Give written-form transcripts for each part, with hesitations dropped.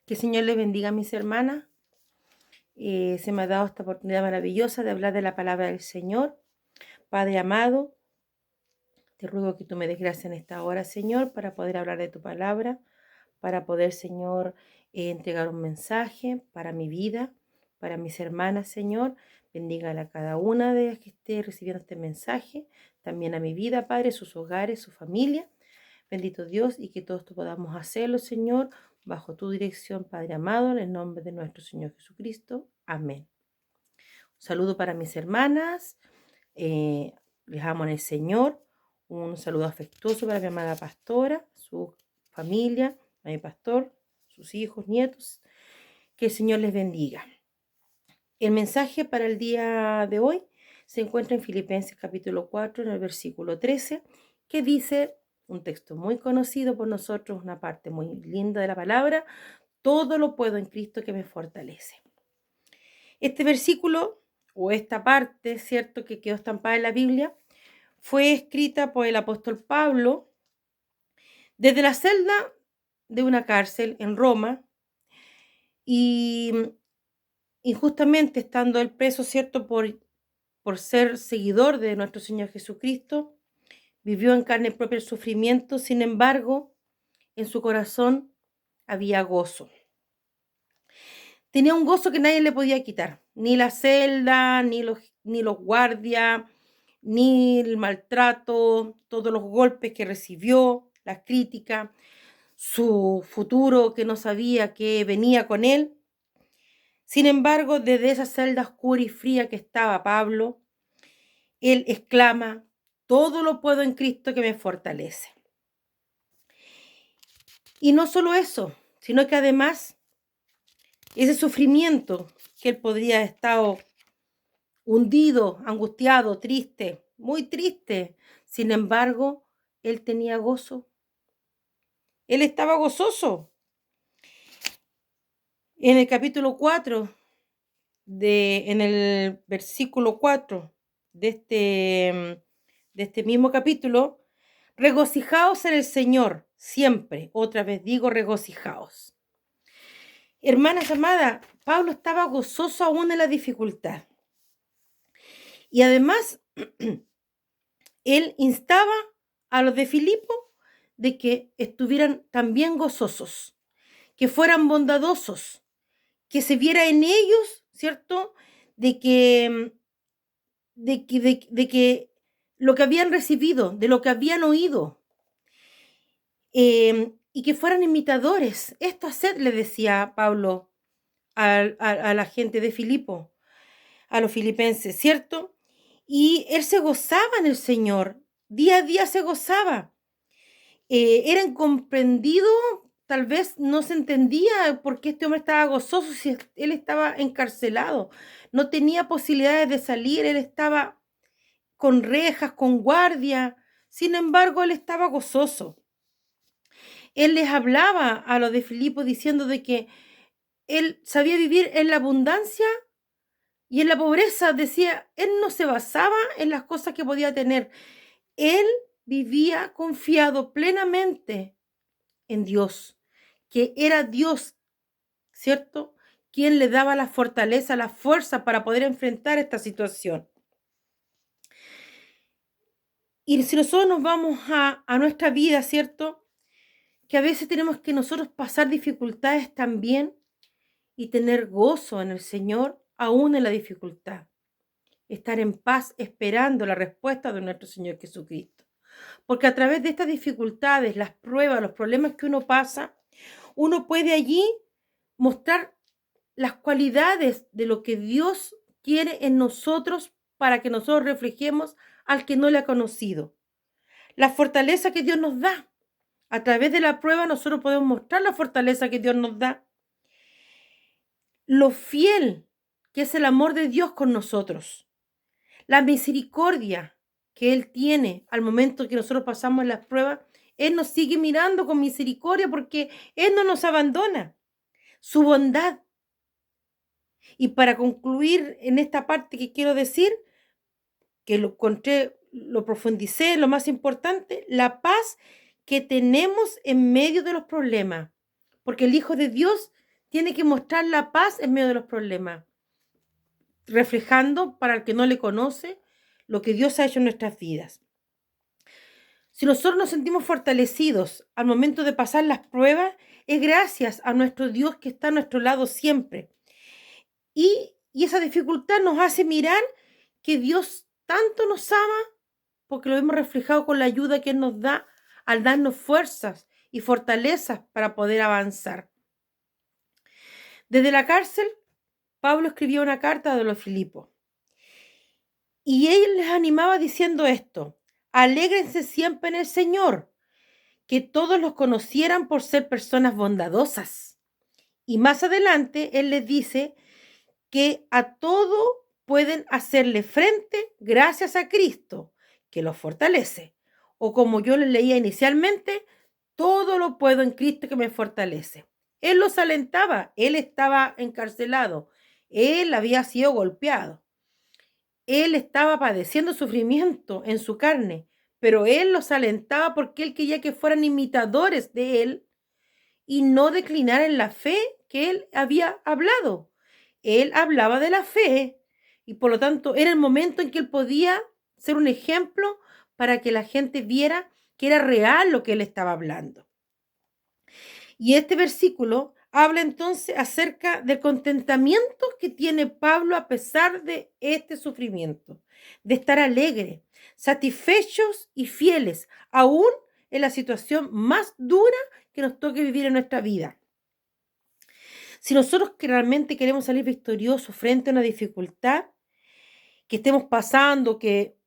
Que el Señor les bendiga a mis hermanas. Se me ha dado esta oportunidad maravillosa de hablar de la palabra del Señor. Padre amado, te ruego que tú me des gracia en esta hora, Señor, para poder hablar de tu palabra, para poder, Señor, entregar un mensaje para mi vida, para mis hermanas, Señor. Bendígala a cada una de ellas que esté recibiendo este mensaje, también a mi vida, Padre, sus hogares, su familia. Bendito Dios, y que todos esto podamos hacerlo, Señor, bajo tu dirección, Padre amado, en el nombre de nuestro Señor Jesucristo. Amén. Un saludo para mis hermanas, les amo en el Señor. Un saludo afectuoso para mi amada pastora, su familia, a mi pastor, sus hijos, nietos. Que el Señor les bendiga. El mensaje para el día de hoy se encuentra en Filipenses capítulo 4, en el versículo 13, que dice, un texto muy conocido por nosotros, una parte muy linda de la palabra: todo lo puedo en Cristo que me fortalece. Este versículo, o esta parte, cierto, que quedó estampada en la Biblia, fue escrita por el apóstol Pablo desde la celda de una cárcel en Roma, y injustamente estando él preso, cierto, por ser seguidor de nuestro Señor Jesucristo, vivió en carne propia el sufrimiento. Sin embargo, en su corazón había gozo. Tenía un gozo que nadie le podía quitar, ni la celda, ni los guardias, ni el maltrato, todos los golpes que recibió, las críticas, su futuro que no sabía que venía con él. Sin embargo, desde esa celda oscura y fría que estaba Pablo, él exclama: todo lo puedo en Cristo que me fortalece. Y no solo eso, sino que además ese sufrimiento que él podría haber estado hundido, angustiado, triste, muy triste, sin embargo, él tenía gozo. Él estaba gozoso. En el capítulo 4, en el versículo 4 de este mismo capítulo: regocijaos en el Señor siempre. Otra vez digo, regocijaos. Hermanas amadas, Pablo estaba gozoso aún en la dificultad. Y además, él instaba a los de Filipo de que estuvieran también gozosos, que fueran bondadosos, que se viera en ellos, ¿cierto? De que lo que habían recibido, de lo que habían oído, y que fueran imitadores. Esto haced, le decía Pablo a la gente de Filipo, a los filipenses, ¿cierto? Y él se gozaba en el Señor, día a día se gozaba. Era incomprendido, tal vez no se entendía por qué este hombre estaba gozoso si él estaba encarcelado, no tenía posibilidades de salir, él estaba con rejas, con guardia. Sin embargo, él estaba gozoso. Él les hablaba a los de Filipo diciendo de que él sabía vivir en la abundancia y en la pobreza. Decía, él no se basaba en las cosas que podía tener. Él vivía confiado plenamente en Dios, que era Dios, ¿cierto?, quien le daba la fortaleza, la fuerza para poder enfrentar esta situación. Y si nosotros nos vamos a nuestra vida, ¿cierto?, que a veces tenemos que nosotros pasar dificultades también y tener gozo en el Señor, aún en la dificultad. Estar en paz esperando la respuesta de nuestro Señor Jesucristo. Porque a través de estas dificultades, las pruebas, los problemas que uno pasa, uno puede allí mostrar las cualidades de lo que Dios quiere en nosotros para que nosotros reflejemos al que no le ha conocido. La fortaleza que Dios nos da. A través de la prueba nosotros podemos mostrar la fortaleza que Dios nos da. Lo fiel que es el amor de Dios con nosotros. La misericordia que Él tiene al momento que nosotros pasamos las pruebas. Él nos sigue mirando con misericordia porque Él no nos abandona. Su bondad. Y para concluir en esta parte que quiero decir, que lo encontré, lo profundicé, lo más importante, la paz que tenemos en medio de los problemas. Porque el Hijo de Dios tiene que mostrar la paz en medio de los problemas, reflejando para el que no le conoce lo que Dios ha hecho en nuestras vidas. Si nosotros nos sentimos fortalecidos al momento de pasar las pruebas, es gracias a nuestro Dios que está a nuestro lado siempre. Y esa dificultad nos hace mirar que Dios tanto nos ama porque lo hemos reflejado con la ayuda que Él nos da al darnos fuerzas y fortalezas para poder avanzar. Desde la cárcel, Pablo escribió una carta a los Filipos y él les animaba diciendo esto: alégrense siempre en el Señor, que todos los conocieran por ser personas bondadosas. Y más adelante él les dice que a todo pueden hacerle frente gracias a Cristo, que los fortalece. O como yo les leía inicialmente, todo lo puedo en Cristo que me fortalece. Él los alentaba, él estaba encarcelado, él había sido golpeado, él estaba padeciendo sufrimiento en su carne, pero él los alentaba porque él quería que fueran imitadores de él y no declinar en la fe que él había hablado. Él hablaba de la fe y por lo tanto era el momento en que él podía ser un ejemplo para que la gente viera que era real lo que él estaba hablando. Y este versículo habla entonces acerca del contentamiento que tiene Pablo a pesar de este sufrimiento, de estar alegre, satisfechos y fieles, aún en la situación más dura que nos toque vivir en nuestra vida. Si nosotros realmente queremos salir victoriosos frente a una dificultad que estemos pasando, que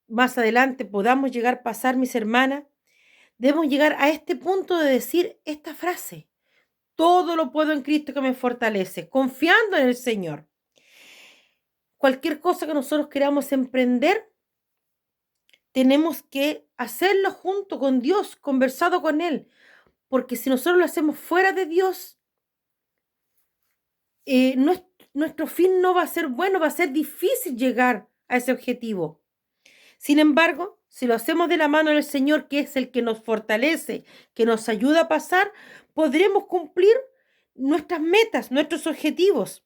más adelante podamos llegar a pasar, mis hermanas, debemos llegar a este punto de decir esta frase: todo lo puedo en Cristo que me fortalece, confiando en el Señor. Cualquier cosa que nosotros queramos emprender, tenemos que hacerlo junto con Dios, conversado con Él, porque si nosotros lo hacemos fuera de Dios, nuestro fin no va a ser bueno, va a ser difícil llegar a ese objetivo. Sin embargo, si lo hacemos de la mano del Señor, que es el que nos fortalece, que nos ayuda a pasar, podremos cumplir nuestras metas, nuestros objetivos.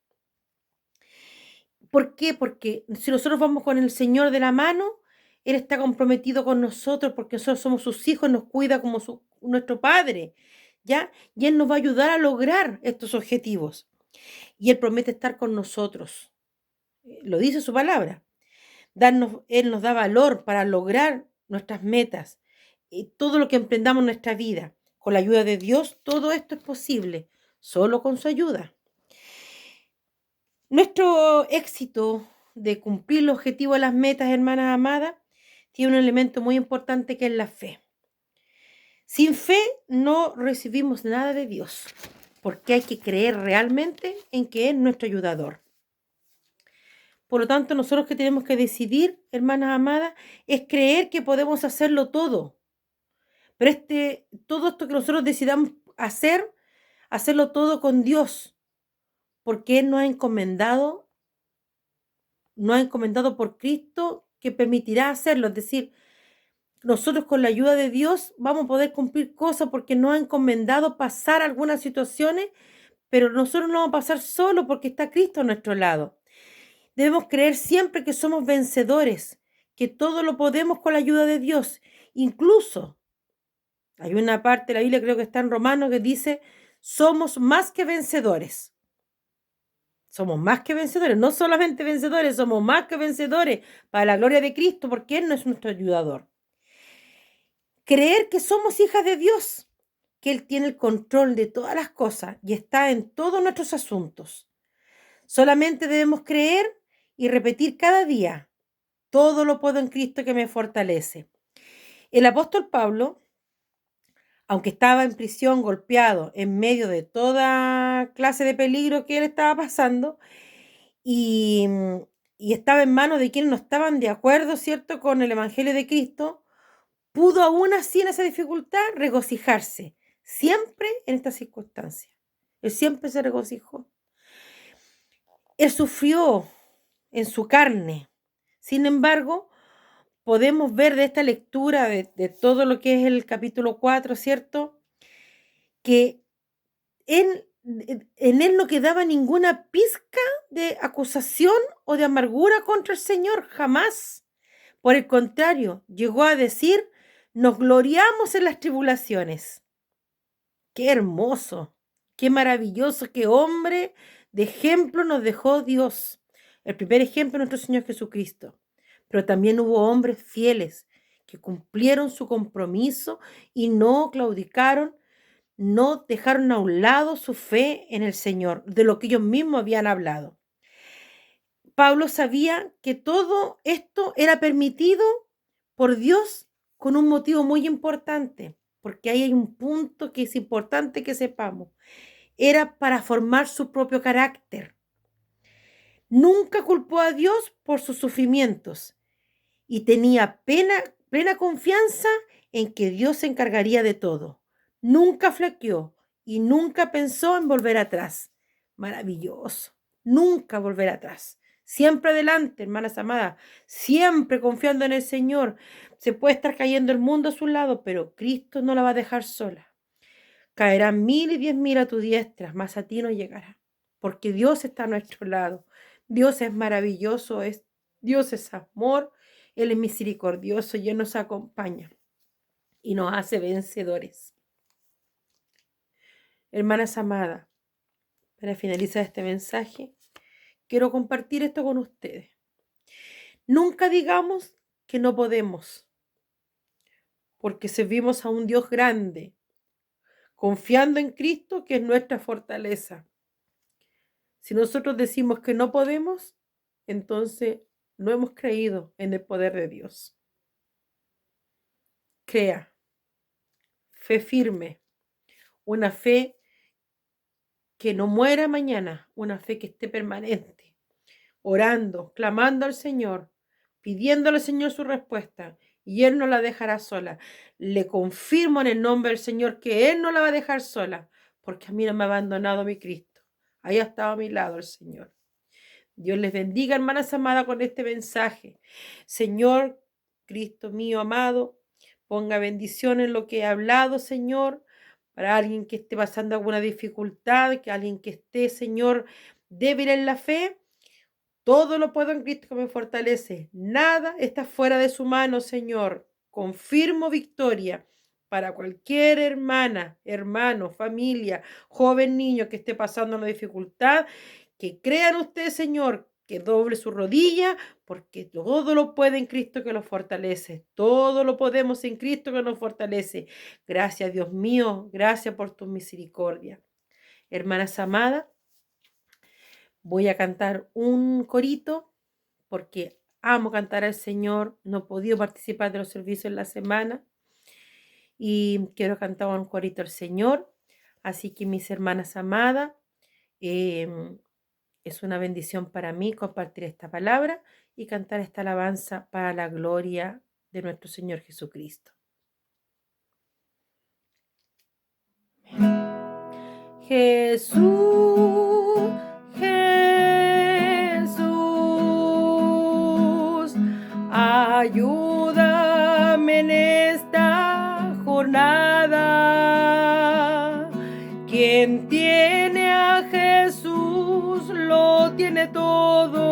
¿Por qué? Porque si nosotros vamos con el Señor de la mano, Él está comprometido con nosotros porque nosotros somos sus hijos, nos cuida como nuestro Padre, ¿ya? Y Él nos va a ayudar a lograr estos objetivos. Y Él promete estar con nosotros. Lo dice su palabra. Él nos da valor para lograr nuestras metas. Y todo lo que emprendamos en nuestra vida, con la ayuda de Dios, todo esto es posible, solo con su ayuda. Nuestro éxito de cumplir los objetivos de las metas, hermanas amadas, tiene un elemento muy importante que es la fe. Sin fe no recibimos nada de Dios, porque hay que creer realmente en que es nuestro ayudador. Por lo tanto, nosotros que tenemos que decidir, hermanas amadas, es creer que podemos hacerlo todo. Pero todo esto que nosotros decidamos hacerlo todo con Dios, porque Él nos ha encomendado por Cristo que permitirá hacerlo. Es decir, nosotros con la ayuda de Dios vamos a poder cumplir cosas porque nos ha encomendado pasar algunas situaciones, pero nosotros no vamos a pasar solo porque está Cristo a nuestro lado. Debemos creer siempre que somos vencedores, que todo lo podemos con la ayuda de Dios. Incluso hay una parte de la Biblia, creo que está en Romanos, que dice: somos más que vencedores. Somos más que vencedores, no solamente vencedores, somos más que vencedores para la gloria de Cristo, porque Él no es nuestro ayudador. Creer que somos hijas de Dios, que Él tiene el control de todas las cosas y está en todos nuestros asuntos. Solamente debemos creer y repetir cada día: todo lo puedo en Cristo que me fortalece. El apóstol Pablo, aunque estaba en prisión, golpeado, en medio de toda clase de peligro que él estaba pasando, y estaba en manos de quienes no estaban de acuerdo, ¿cierto?, con el Evangelio de Cristo, pudo aún así en esa dificultad regocijarse, siempre en estas circunstancias. Él siempre se regocijó. Él sufrió en su carne. Sin embargo, podemos ver de esta lectura, de todo lo que es el capítulo 4, ¿cierto?, que en en él no quedaba ninguna pizca de acusación o de amargura contra el Señor, jamás. Por el contrario, llegó a decir, nos gloriamos en las tribulaciones. Qué hermoso, qué maravilloso, qué hombre de ejemplo nos dejó Dios. El primer ejemplo es nuestro Señor Jesucristo. Pero también hubo hombres fieles que cumplieron su compromiso y no claudicaron, no dejaron a un lado su fe en el Señor, de lo que ellos mismos habían hablado. Pablo sabía que todo esto era permitido por Dios con un motivo muy importante, porque ahí hay un punto que es importante que sepamos. Era para formar su propio carácter. Nunca culpó a Dios por sus sufrimientos y tenía plena confianza en que Dios se encargaría de todo. Nunca flaqueó y nunca pensó en volver atrás. Maravilloso. Nunca volver atrás. Siempre adelante, hermanas amadas. Siempre confiando en el Señor. Se puede estar cayendo el mundo a su lado, pero Cristo no la va a dejar sola. Caerán 1000 y 10.000 a tu diestra, mas a ti no llegará. Porque Dios está a nuestro lado. Dios es maravilloso, Dios es amor, Él es misericordioso y Él nos acompaña y nos hace vencedores. Hermanas amadas, para finalizar este mensaje, quiero compartir esto con ustedes. Nunca digamos que no podemos, porque servimos a un Dios grande, confiando en Cristo, que es nuestra fortaleza. Si nosotros decimos que no podemos, entonces no hemos creído en el poder de Dios. Crea, fe firme, una fe que no muera mañana, una fe que esté permanente, orando, clamando al Señor, pidiéndole al Señor su respuesta, y Él no la dejará sola. Le confirmo en el nombre del Señor que Él no la va a dejar sola, porque a mí no me ha abandonado mi Cristo. Ahí ha estado a mi lado el Señor. Dios les bendiga, hermanas amadas, con este mensaje. Señor, Cristo mío amado, ponga bendición en lo que he hablado, Señor, para alguien que esté pasando alguna dificultad, que alguien que esté, Señor, débil en la fe. Todo lo puedo en Cristo que me fortalece. Nada está fuera de su mano, Señor. Confirmo victoria para cualquier hermana, hermano, familia, joven, niño que esté pasando una dificultad. Que crean ustedes, Señor, que doble su rodilla, porque todo lo puede en Cristo que lo fortalece. Todo lo podemos en Cristo que nos fortalece. Gracias, Dios mío. Gracias por tu misericordia. Hermanas amadas, voy a cantar un corito porque amo cantar al Señor. No he podido participar de los servicios en la semana y quiero cantar un corito al Señor. Así que mis hermanas amadas, es una bendición para mí compartir esta palabra y cantar esta alabanza para la gloria de nuestro Señor Jesucristo. Jesús, Jesús, ayúdame en esta jornada. Quien tiene a Jesús lo tiene todo.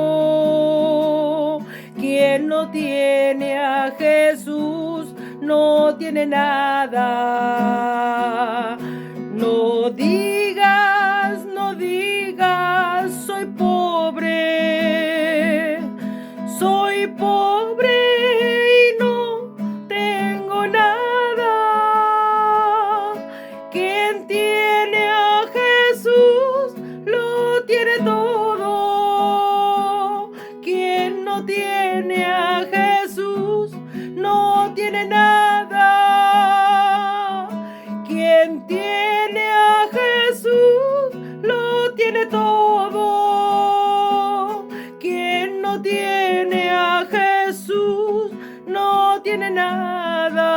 Quien no tiene a Jesús no tiene nada. No digas, no digas, soy pobre y no tengo nada. Quien tiene a Jesús lo tiene todo. Quien no tiene a Jesús no tiene nada. Quien tiene a Jesús lo tiene todo. Quien no tiene a Jesús no tiene nada.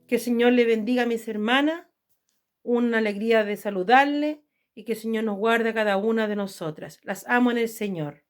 Que el Señor le bendiga a mis hermanas. Una alegría de saludarle y que el Señor nos guarde a cada una de nosotras. Las amo en el Señor.